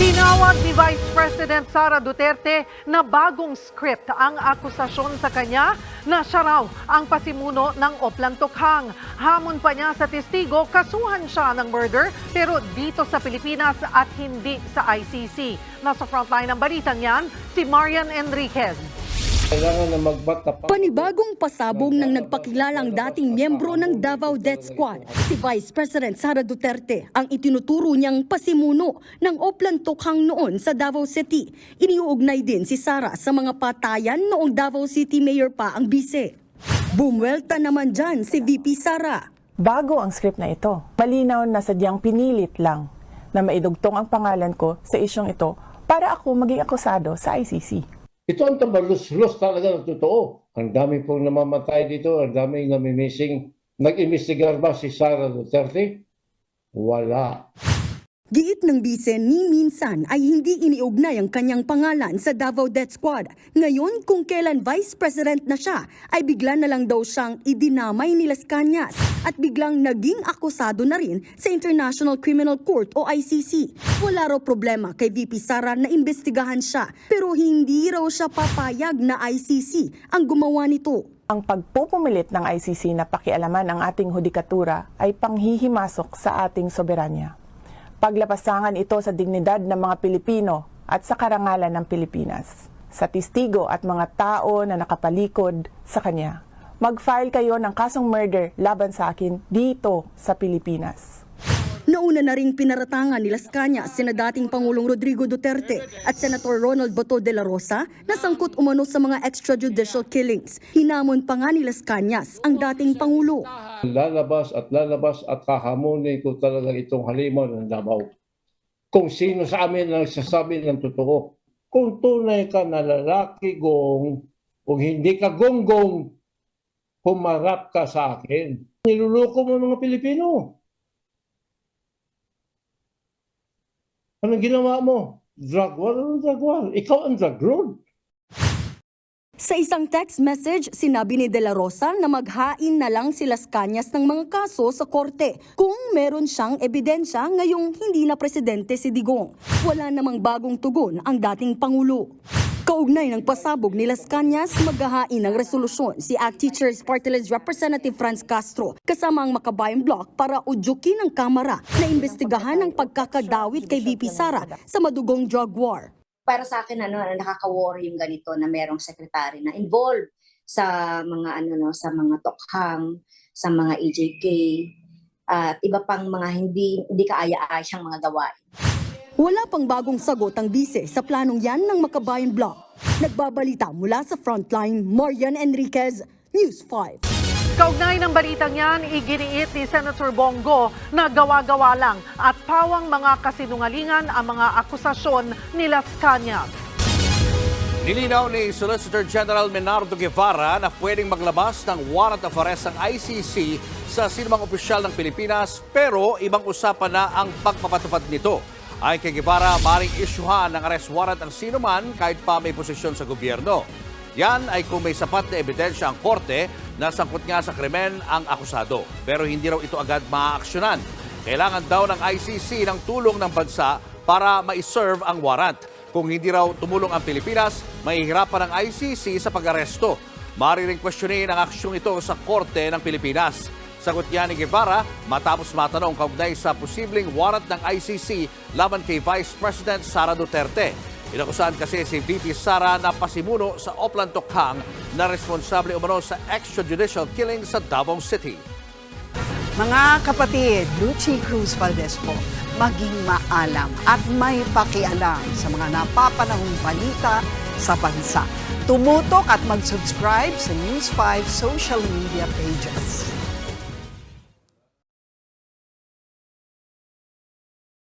Tinawag ni Vice President Sara Duterte na bagong script ang akusasyon sa kanya na siya raw ang pasimuno ng Oplan Tokhang. Hamon pa niya sa testigo, kasuhan siya ng murder pero dito sa Pilipinas at hindi sa ICC. Nasa frontline ng balitang yan, si Marian Enriquez. Kailangan na magbata pa. Panibagong pasabog ng nagpakilalang dating miyembro ng Davao Death Squad, si Vice President Sara Duterte ang itinuturo niyang pasimuno ng Oplan Tokhang noon sa Davao City. Iniuugnay din si Sara sa mga patayan noong Davao City Mayor pa ang bise. Bumwelta naman dyan si VP Sara. Bago ang script na ito, malinaw na sadyang pinilit lang na maidugtong ang pangalan ko sa isyong ito para ako maging akusado sa ICC. Ito ang tabalus-lus talaga ng totoo. Ang dami pong namamatay dito, ang dami nami-missing. Nag-investigar ba si Sara Duterte? Wala. Giit ng bise ni minsan ay hindi iniugnay ang kanyang pangalan sa Davao Death Squad. Ngayon kung kailan Vice President na siya, ay bigla na lang daw siyang idinamay ni Las Cañas at biglang naging akusado na rin sa International Criminal Court o ICC. Wala raw problema kay VP Sara na imbestigahan siya pero hindi raw siya papayag na ICC ang gumawa nito. Ang pagpupumilit ng ICC na pakialaman ang ating hudikatura ay panghihimasok sa ating soberanya. Paglapasangan ito sa dignidad ng mga Pilipino at sa karangalan ng Pilipinas, sa testigo at mga tao na nakapalikod sa kanya. Mag-file kayo ng kasong murder laban sa akin dito sa Pilipinas. Nauna na ring pinaratangan ni Las Cañas sina dating Pangulong Rodrigo Duterte at Senator Ronald Bato de la Rosa na sangkot umano sa mga extrajudicial killings. Hinamon pa nga ni Las Cañas ang dating Pangulo. Lalabas at hahamunin ko talaga itong halimaw ng Davao. Kung sino sa amin ang nagsasabi ng totoo. Kung tunay ka na lalaki, gong, kung hindi ka gonggong, humarap ka sa akin. Niluloko mo mga Pilipino. Anong ginawa mo? Drug war? Anong drug war? Ikaw ang drug lord. Sa isang text message, sinabi ni De La Rosa na maghain na lang si Las Cañas ng mga kaso sa korte kung meron siyang ebidensya ngayong hindi na presidente si Digong. Wala namang bagong tugon ang dating Pangulo. Kaugnay ng pasabog ni Las Cañas, maghahain ng resolusyon si ACT Teachers Party List Representative Franz Castro kasama ang Makabayan Bloc para udyukin ng Kamara na imbestigahan ang pagkakadawit kay VP Sara sa madugong drug war. Para sa akin nakaka-worry yung ganito na merong secretary na involved sa mga sa mga tokhang, sa mga EJK at iba pang mga hindi kaaya-aya siyang mga gawain. Wala pang bagong sagot ang bise sa planong yan ng Makabayan Bloc. Nagbabalita mula sa Frontline, Marian Enriquez, News 5. Kaugnay ng balitang yan, iginiit ni Senator Bongo na gawa-gawa lang at pawang mga kasinungalingan ang mga akusasyon ni Las Cañas. Nilinaw ni Solicitor General Menardo Guevara na pwedeng maglabas ng warrant of arrest ang ICC sa sinumang opisyal ng Pilipinas pero ibang usapan na ang pagpapatupad nito. Ay kay Guevara, maring isyuhan ng arrest warrant ang sinuman kahit pa may posisyon sa gobyerno. Yan ay kung may sapat na ebidensya ang korte na sangkot nga sa krimen ang akusado. Pero hindi raw ito agad maaaksyonan. Kailangan daw ng ICC ng tulong ng bansa para ma-serve ang warrant. Kung hindi raw tumulong ang Pilipinas, mahihirapan ang ICC sa pag-aresto. Mariring questionin ang aksyong ito sa korte ng Pilipinas. Sagot niya ni Guevara matapos matanong kaugnay sa posibleng warrant ng ICC laban kay Vice President Sara Duterte. Inakusahan kasi si VP Sara na pasimuno sa Oplan Tokhang na responsable umano sa extrajudicial killing sa Davao City. Mga kapatid, Lucy Cruz Valdez po, maging maalam at may pakialam sa mga napapanahong balita sa bansa. Tumutok at mag-subscribe sa News 5 social media pages.